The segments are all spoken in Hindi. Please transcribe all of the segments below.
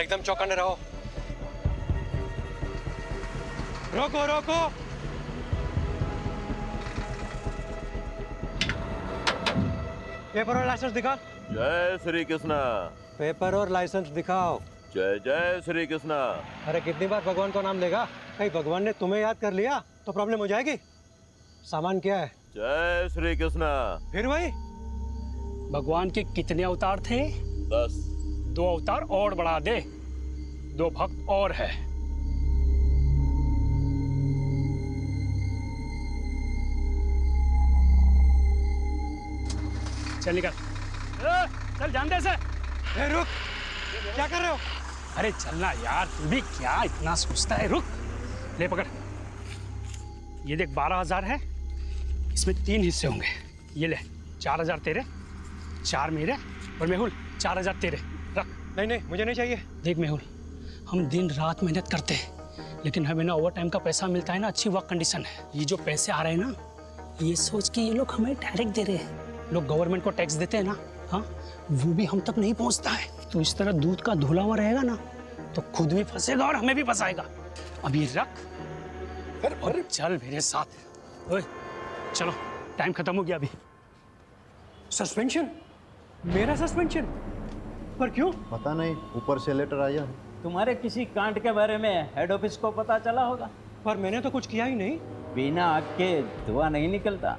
एकदम चौकन्ने रहो। रोको रोको। पेपर और लाइसेंस दिखा। जय श्री कृष्णा। पेपर और लाइसेंस दिखाओ। जय जय श्री कृष्णा। अरे कितनी बार भगवान का नाम लेगा? कहीं भगवान ने तुम्हें याद कर लिया तो प्रॉब्लम हो जाएगी। सामान क्या है? जय श्री कृष्णा। फिर वही। भगवान के कितने अवतार थे? 10। 2 अवतार और बढ़ा दे, 2 भक्त और है। चल निकल। चल जान दे से। रुक, क्या कर रहे हो? अरे चलना यार, तू भी क्या इतना सोचता है? रुक, ले पकड़। ये देख 12,000 है, इसमें 3 हिस्से होंगे। ये ले 4,000 तेरे, 4 मेरे, और मेहुल 4,000 तेरे। रख। नहीं नहीं, मुझे नहीं चाहिए। देख मेहुल, हम दिन रात मेहनत करते हैं, लेकिन हमें ना ओवर टाइम का पैसा मिलता है ना अच्छी वर्क कंडीशन है। ये जो पैसे आ रहे हैं ना, ये सोच के ये लोग हमें डायरेक्ट दे रहे हैं। लोग गवर्नमेंट को टैक्स देते हैं ना, हाँ, वो भी हम तक नहीं पहुंचता है। तो इस तरह दूध का धुला हुआ रहेगा ना, तो खुद भी फंसेगा और हमें भी फंसाएगा। अब ये रख और चल मेरे साथ। ओए चलो, टाइम खत्म हो गया अभी। सस्पेंशन? मेरा सस्पेंशन? पर क्यों? पता नहीं, ऊपर से लेटर आया है। तुम्हारे किसी कांड के बारे में हेड ऑफिस को पता चला होगा। पर मैंने तो कुछ किया ही नहीं। बिना आग के धुआं नहीं निकलता।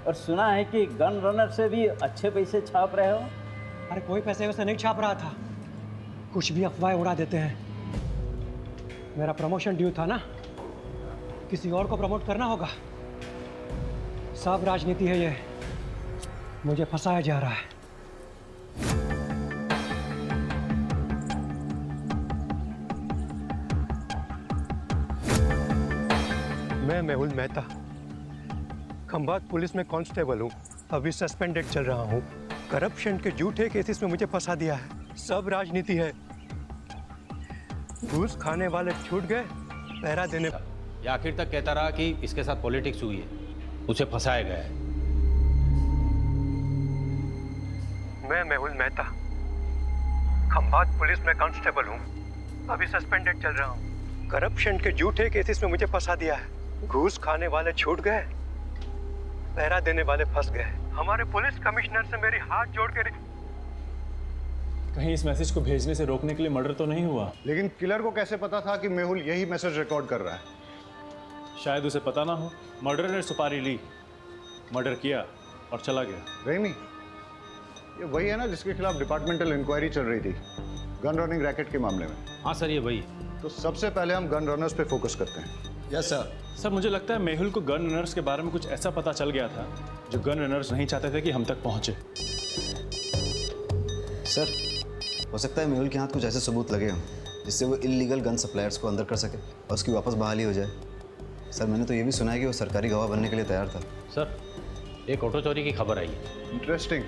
और सुना है कि गन रनर से भी अच्छे पैसे छाप रहे हो। अरे कोई पैसे वैसे नहीं छाप रहा था, कुछ भी अफवाहें उड़ा देते हैं। मेरा प्रमोशन ड्यू था ना, किसी और को प्रमोट करना होगा। सब राजनीति है ये, मुझे फंसाया जा रहा है। मैं मेहुल मेहता, खंभात पुलिस में कांस्टेबल हूँ। अभी सस्पेंडेड चल रहा हूँ। करप्शन के झूठे केसेस में मुझे फंसा दिया है। सब राजनीति है। घूस खाने वाले छूट गए, पहरा देने। ये आखिर तक कहता रहा कि इसके साथ पॉलिटिक्स हुई है, उसे फंसाया गया है। मैं मेहुल मेहता, खंभात पुलिस में कांस्टेबल हूँ। अभी सस्पेंडेड चल रहा हूँ। करप्शन के झूठे केसेस में मुझे फंसा दिया है। घूस खाने वाले छूट गए, पहरा देने वाले फंस गए। हमारे पुलिस कमिश्नर से मेरी हाथ जोड़ के कहीं इस मैसेज को भेजने से रोकने के लिए मर्डर तो नहीं हुआ? लेकिन किलर को कैसे पता था कि मेहुल यही मैसेज रिकॉर्ड कर रहा है? शायद उसे पता ना हो। मर्डर ने सुपारी ली, मर्डर किया और चला गया। रेमी, ये वही है ना जिसके खिलाफ डिपार्टमेंटल इंक्वायरी चल रही थी, गन रनिंग रैकेट के मामले में? हाँ सर, ये वही। तो सबसे पहले हम गन रनर्स पे फोकस करते हैं। Yes sir. सर मुझे लगता है मेहुल को गन रनर्स के बारे में कुछ ऐसा पता चल गया था जो गन रनर्स नहीं चाहते थे कि हम तक पहुंचे। सर, हो सकता है मेहुल के हाथ कुछ ऐसे सबूत लगे हों जिससे वो इल्लीगल गन सप्लायर्स को अंदर कर सके और उसकी वापस बहाली हो जाए। सर मैंने तो ये भी सुना है कि वो सरकारी गवाह बनने के लिए तैयार था। सर, एक ऑटो चोरी की खबर आई है। इंटरेस्टिंग।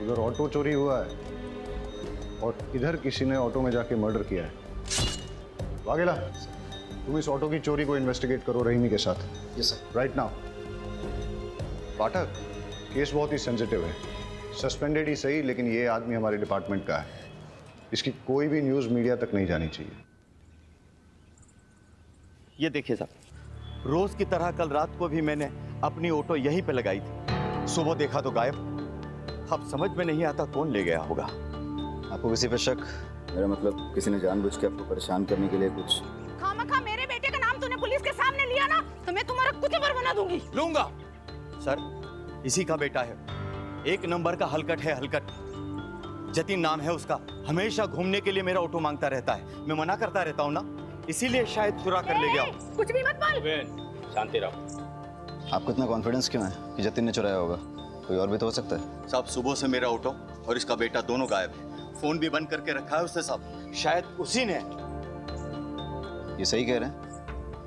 उधर ऑटो चोरी हुआ है और इधर किसी ने ऑटो में जाके मर्डर किया है। वाघेला, तुम इस ऑटो की चोरी को इन्वेस्टिगेट करो रहीमी के साथ। Yes sir. Right now. Pathak, case बहुत ही सेंसिटिव है। सस्पेंडेड ही सही, लेकिन ये आदमी हमारे डिपार्टमेंट का है। इसकी कोई भी न्यूज़ मीडिया तक नहीं जानी चाहिए। ये देखिए साहब, रोज की तरह कल रात को भी मैंने अपनी ऑटो यहीं पे लगाई थी। सुबह देखा तो गायब। अब समझ में नहीं आता कौन ले गया होगा। आपको किसी पे शक? मेरा मतलब किसी ने जानबूझ के आपको परेशान करने के लिए कुछ? खामखा मेरे बेटे का नाम तूने पुलिस के सामने लिया ना, तो मैं तुम्हारा कुचबर बना दूंगी। लूंगा। सर, इसी का बेटा है, एक नंबर का हलकट है, हलकट। जतिन नाम है उसका। हमेशा घूमने के लिए मेरा ऑटो मांगता रहता है। मैं मना करता रहता हूँ ना, इसीलिए शायद चुरा कर ले गया। कुछ भी मत बोल। शांति रहो। आपको इतना कॉन्फिडेंस क्यों है कि जतिन ने चुराया होगा? कोई और भी तो हो सकता है। साहब, सुबह से मेरा ऑटो और इसका बेटा दोनों गायब है। फोन भी बंद करके रखा है उसने साहब। शायद उसी ने। ये सही कह रहे हैं?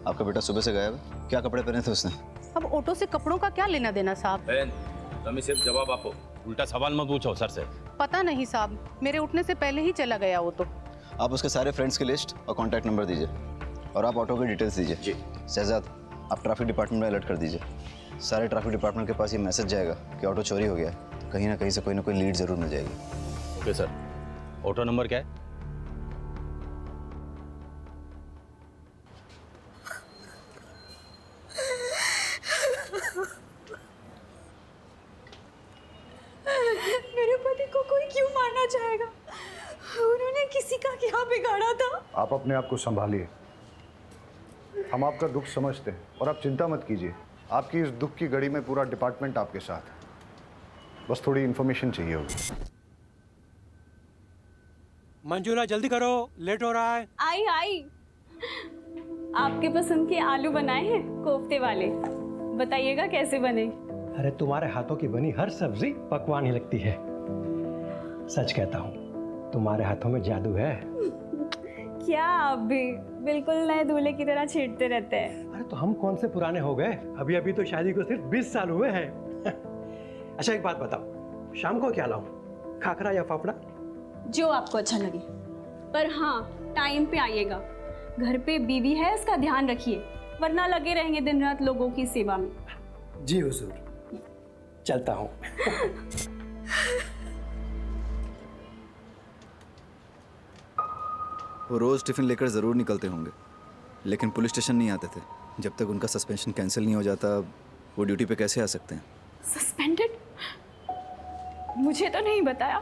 आपका बेटा सुबह से गायब है? क्या कपड़े पहने थे उसने? अब ऑटो से कपड़ों का क्या लेना देना साहब? बहन, तुम सिर्फ जवाब आपो, उल्टा सवाल मत पूछो सर से। पता नहीं साहब, मेरे उठने से पहले ही चला गया वो तो। आप उसके सारे फ्रेंड्स की लिस्ट और कॉन्टैक्ट नंबर दीजिए और आप ऑटो की डिटेल्स दीजिए। जी। शहजाद, आप ट्रैफिक डिपार्टमेंट में अलर्ट कर दीजिए। सारे ट्रैफिक डिपार्टमेंट के पास ये मैसेज जाएगा कि ऑटो चोरी हो गया है, तो कहीं ना कहीं से कोई ना कोई लीड जरूर मिल जाएगी। Okay sir. ऑटो नंबर क्या है? को कोई क्यों मारना चाहेगा? उन्होंने किसी का क्या बिगाड़ा था? आप अपने आप को संभालिए। हम आपका दुख समझते हैं और आप चिंता मत कीजिए। आपकी इस दुख की घड़ी में पूरा डिपार्टमेंट आपके साथ है। बस थोड़ी इन्फॉर्मेशन चाहिए होगी। मंजूला जल्दी करो, लेट हो रहा है। आई आई, आपके पसंद के आलू बनाए हैं, कोफ्ते वाले। बताइएगा कैसे बने। अरे तुम्हारे हाथों की बनी हर सब्जी पकवान ही लगती है। सच कहता हूँ, तुम्हारे हाथों में जादू है। क्या आप भी बिल्कुल नए दूल्हे की तरह छेड़ते रहते हैं। अरे तो हम कौन से पुराने हो गए? अभी अभी तो शादी को सिर्फ 20 साल हुए हैं। अच्छा एक बात बताओ, शाम को क्या लाऊं, खाखरा या फाफड़ा? जो आपको अच्छा लगे, पर हाँ टाइम पे आइएगा। घर पे बीवी है, इसका ध्यान रखिए, वरना लगे रहेंगे दिन रात लोगों की सेवा में। जी हुजूर, चलता हूँ। वो रोज़ टिफ़िन लेकर ज़रूर निकलते होंगे, लेकिन पुलिस स्टेशन नहीं आते थे। जब तक उनका सस्पेंशन कैंसिल नहीं हो जाता, वो ड्यूटी पे कैसे आ सकते हैं? सस्पेंडेड? मुझे तो नहीं बताया।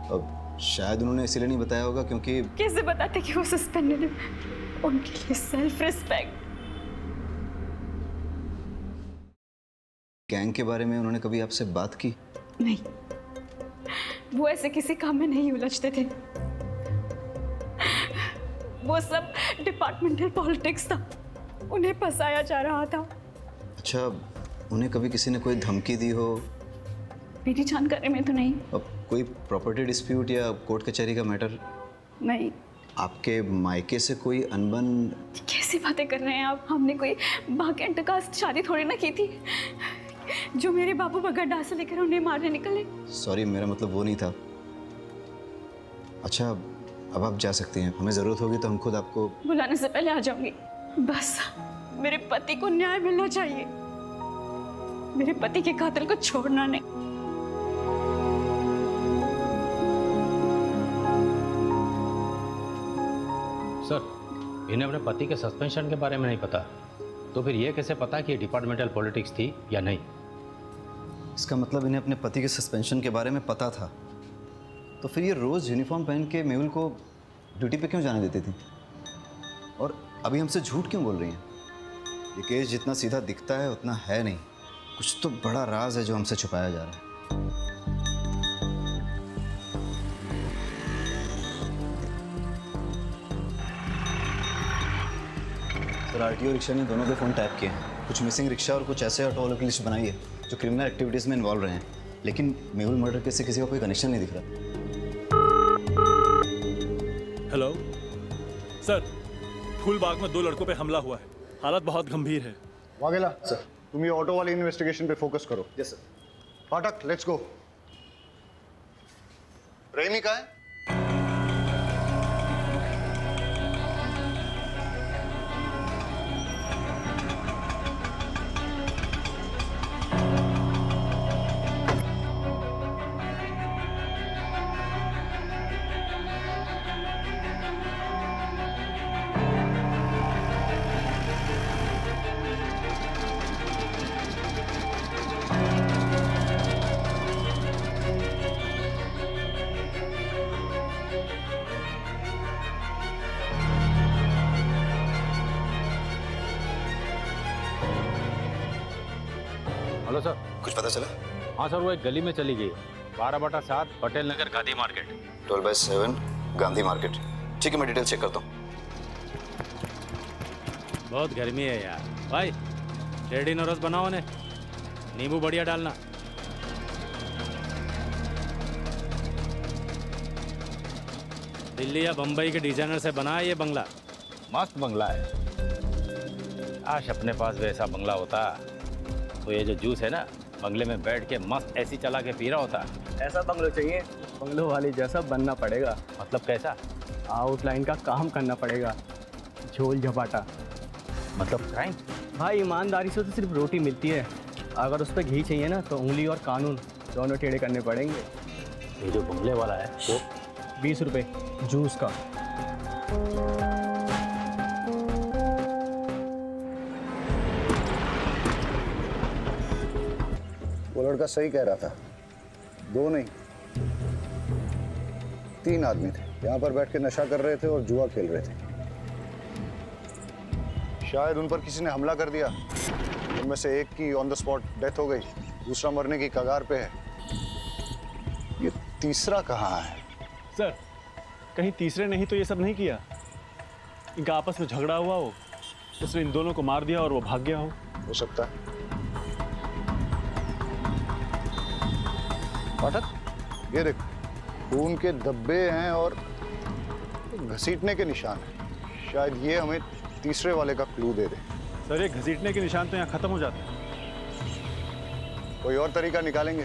अब शायद उन्होंने इसीलिए नहीं बताया होगा क्योंकि कैसे बताते कि वो सस्पेंडेड है? उनके लिए सेल्फ रिस्पेक्ट। गैंग के बारे में उन्होंने कभी आपसे बात की? नहीं, वो ऐसे किसी काम में नहीं उलझते थे। वो सब डिपार्टमेंटल पॉलिटिक्स था, उन्हें फंसाया जा रहा था। अच्छा, उन्हें कभी किसी ने कोई धमकी दी हो? मेरी जानकारी में तो नहीं। अब कोई प्रॉपर्टी डिस्प्यूट या कोर्ट कचहरी का मैटर? नहीं। आपके मायके से कोई अनबन? कैसी बातें कर रहे हैं आप? हमने कोई बाकेंट का शादी थोड़ी ना की थी जो मेरे बाबू बगैर डांसा लेकर उन्हें मारने निकले। सॉरी, मेरा मतलब वो नहीं था। अच्छा, अब आप जा सकती हैं। हमें ज़रूरत होगी तो हम खुद आपको बुलाने से पहले आ जाऊंगी। बस मेरे पति को न्याय मिलना चाहिए, मेरे पति के कातिल को छोड़ना नहीं। सर, इन्हें अपने पति के सस्पेंशन के बारे में नहीं पता, तो फिर ये कैसे पता कि डिपार्टमेंटल पॉलिटिक्स थी या नहीं? इसका मतलब इन्हें अपने पति के सस्पेंशन के बारे में पता था, तो फिर ये रोज़ यूनिफॉर्म पहन के मेहुल को ड्यूटी पे क्यों जाने देती थी? और अभी हमसे झूठ क्यों बोल रही हैं? ये केस जितना सीधा दिखता है उतना है नहीं। कुछ तो बड़ा राज है जो हमसे छुपाया जा रहा है। सर, आरटीओ रिक्शा ने दोनों के फ़ोन टैप किए हैं। कुछ मिसिंग रिक्शा और कुछ ऐसे ऑटो वालों की लिस्ट बनाई है जो क्रिमिनल एक्टिविटीज़ में इन्वॉल्व रहे हैं, लेकिन मेहुल मर्डर केस से किसी का कोई कनेक्शन नहीं दिख रहा। हेलो सर, फूलबाग में 2 लड़कों पे हमला हुआ है, हालत बहुत गंभीर है। वाघेला सर, तुम ये ऑटो वाली इन्वेस्टिगेशन पे फोकस करो। Yes sir. फाटक, लेट्स गो। रहीमी कहाँ है? Hello sir. कुछ पता चला? हाँ सर, वो एक गली में चली गई, 12/7 पटेल नगर गांधी मार्केट। 12/7 गांधी मार्केट। ठीक है, मैं डिटेल चेक करता हूँ। बहुत गर्मी है यार भाई, रेडी नोरस बनाओ ने, नींबू बढ़िया डालना। दिल्ली या बम्बई के डिजाइनर से बना है ये बंगला, मस्त बंगला है। काश अपने पास वैसा बंगला होता, तो ये जो जूस है ना, बंगले में बैठ के मस्त ऐसी चला के पी रहा होता। ऐसा बंगलो चाहिए, बंगलो वाली जैसा बनना पड़ेगा। मतलब कैसा? आउटलाइन का काम करना पड़ेगा, झोल झपाटा। मतलब क्राइम? भाई ईमानदारी से तो सिर्फ रोटी मिलती है, अगर उस पर घी चाहिए ना तो उंगली और कानून दोनों टेढ़े करने पड़ेंगे। ये जो बंगले वाला है वो 20 रुपये जूस का। वो लड़का सही कह रहा था, 2 नहीं 3 आदमी थे, यहाँ पर बैठ के नशा कर रहे थे और जुआ खेल रहे थे। शायद उन पर किसी ने हमला कर दिया। उनमें से एक की ऑन द स्पॉट डेथ हो गई, दूसरा मरने की कगार पे है। ये तीसरा कहाँ है? सर कहीं तीसरे नहीं तो ये सब नहीं किया? इनका आपस में झगड़ा हुआ हो, उसने इन दोनों को मार दिया और वो भाग गया हो सकता है। पाठक, ये देख, खून के धब्बे हैं और घसीटने के निशान हैं। शायद ये हमें तीसरे वाले का क्लू दे दे। सर ये घसीटने के निशान तो यहाँ खत्म हो जाते हैं। कोई और तरीका निकालेंगे।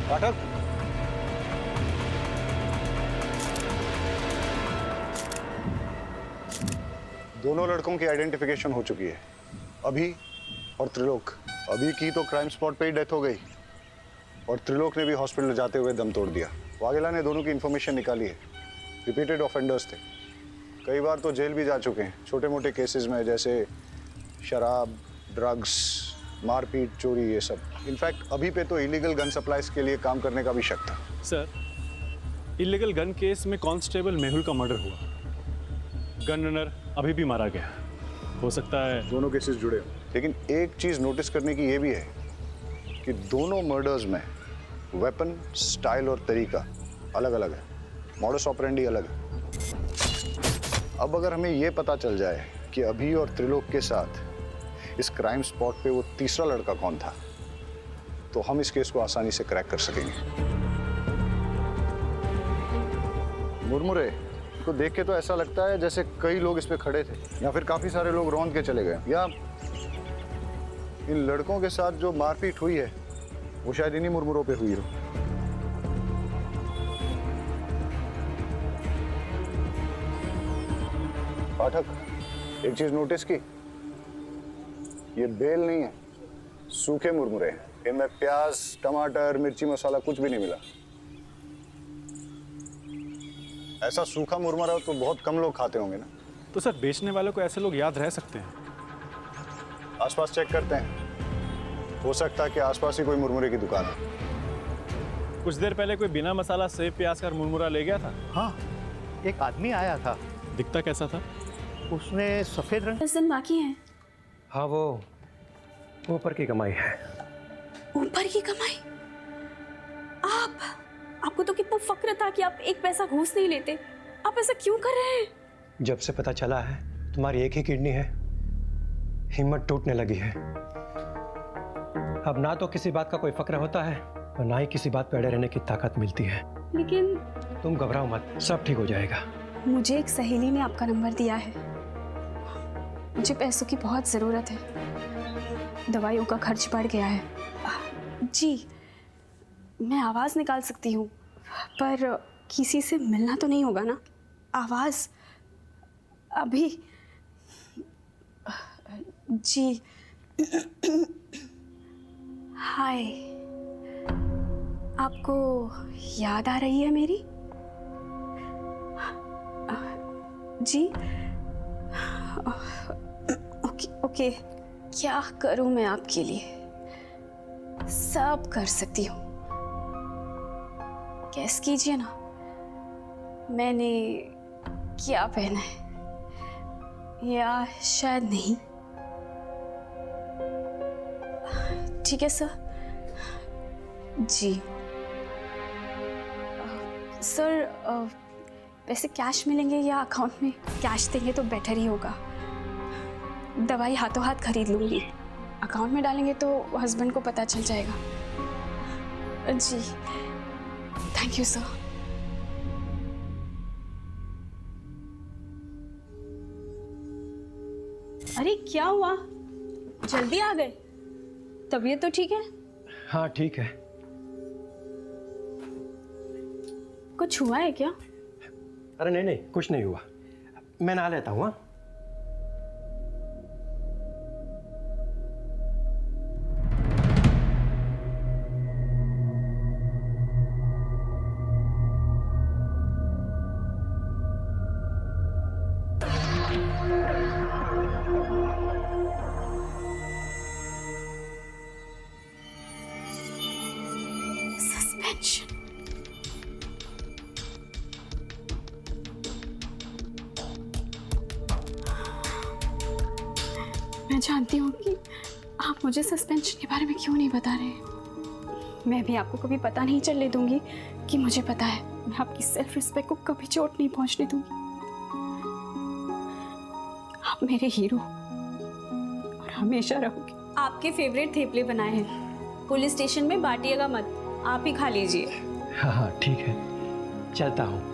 पाठक, दोनों लड़कों की आइडेंटिफिकेशन हो चुकी है, अभी और त्रिलोक। अभी की तो क्राइम स्पॉट पे ही डेथ हो गई और त्रिलोक ने भी हॉस्पिटल जाते हुए दम तोड़ दिया। वाघेला ने दोनों की इन्फॉर्मेशन निकाली है। रिपीटेड ऑफेंडर्स थे, कई बार तो जेल भी जा चुके हैं छोटे मोटे केसेस में, जैसे शराब, ड्रग्स, मारपीट, चोरी, ये सब। इनफैक्ट अभी पे तो इलीगल गन सप्लाईज के लिए काम करने का भी शक था। सर इलीगल गन केस में कांस्टेबल मेहुल का मर्डर हुआ, गन रनर अभी भी मारा गया। हो सकता है दोनों केसेस जुड़े हो। लेकिन एक चीज नोटिस करने की ये भी है कि दोनों मर्डर्स में वेपन, स्टाइल और तरीका अलग अलग है, मॉडस ऑपरेंडी अलग है। अब अगर हमें ये पता चल जाए कि अभी और त्रिलोक के साथ इस क्राइम स्पॉट पे वो तीसरा लड़का कौन था, तो हम इस केस को आसानी से क्रैक कर सकेंगे। मुरमुरे को देख के तो ऐसा लगता है जैसे कई लोग इस पे खड़े थे, या फिर काफी सारे लोग रौंद के चले गए, या इन लड़कों के साथ जो मारपीट हुई है वो शायद इन्हीं मुरमुरों पे हुई हो। पाठक, एक चीज नोटिस की, ये बेल नहीं है, सूखे मुरमुरे हैं। इनमें प्याज, टमाटर, मिर्ची मसाला कुछ भी नहीं मिला। ऐसा सूखा मुरमुरा तो बहुत कम लोग खाते होंगे ना। तो सर बेचने वालों को ऐसे लोग याद रह सकते हैं? आसपास चेक करते हैं, हो सकता है कि आसपास ही कोई मुरमुरे की दुकान है। कुछ देर पहले कोई बिना मसाला सेब प्याज का मुरमुरा ले गया था। हाँ, एक आदमी आया था। दिखता कैसा था? उसने सफेद रंग। 10 दिन बाकी हैं। हाँ, वो ऊपर की कमाई है। ऊपर की कमाई? आपको तो कितना फक्र था कि आप एक पैसा घूस नहीं लेते। आप ऐसा क्यों कर रहे हैं? जब से पता चला है तुम्हारी एक ही किडनी है, हिम्मत टूटने लगी है। अब ना तो किसी बात का कोई फक्र होता है और ना ही किसी बात पे अड़े रहने की ताकत मिलती है। लेकिन तुम घबराओ मत, सब ठीक हो जाएगा। मुझे एक सहेली ने आपका नंबर दिया है। मुझे पैसों की बहुत ज़रूरत है, दवाइयों का खर्च बढ़ गया है। जी, मैं आवाज़ निकाल सकती हूँ, पर किसी से मिलना तो नहीं होगा ना? आवाज़ अभी। जी, हाय, आपको याद आ रही है मेरी? जी, ओके, क्या करूं मैं आपके लिए? सब कर सकती हूँ। गैस कीजिए ना, मैंने क्या पहना है, या शायद नहीं। ठीक है सर। जी सर, पैसे कैश मिलेंगे या अकाउंट में? कैश देंगे तो बेटर ही होगा। दवाई हाथों हाथ खरीद लूँगी, अकाउंट में डालेंगे तो हस्बैंड को पता चल जाएगा। जी, थैंक यू सर। अरे क्या हुआ, जल्दी आ गए? तबीयत तो ठीक है? हाँ ठीक है। कुछ हुआ है क्या? अरे नहीं नहीं, कुछ नहीं हुआ, मैं नहा लेता हूँ। मैं जानती हूँ कि आप मुझे सस्पेंशन के बारे में क्यों नहीं बता रहे। मैं भी आपको कभी पता नहीं चलने दूंगी कि मुझे पता है। मैं आपकी सेल्फ रिस्पेक्ट को कभी चोट नहीं पहुंचने दूंगी। आप मेरे हीरो और हमेशा रहोगे। आपके फेवरेट थेपले बनाए हैं, पुलिस स्टेशन में बांटिएगा मत, आप ही खा लीजिए। हाँ हाँ ठीक है, चलता हूँ।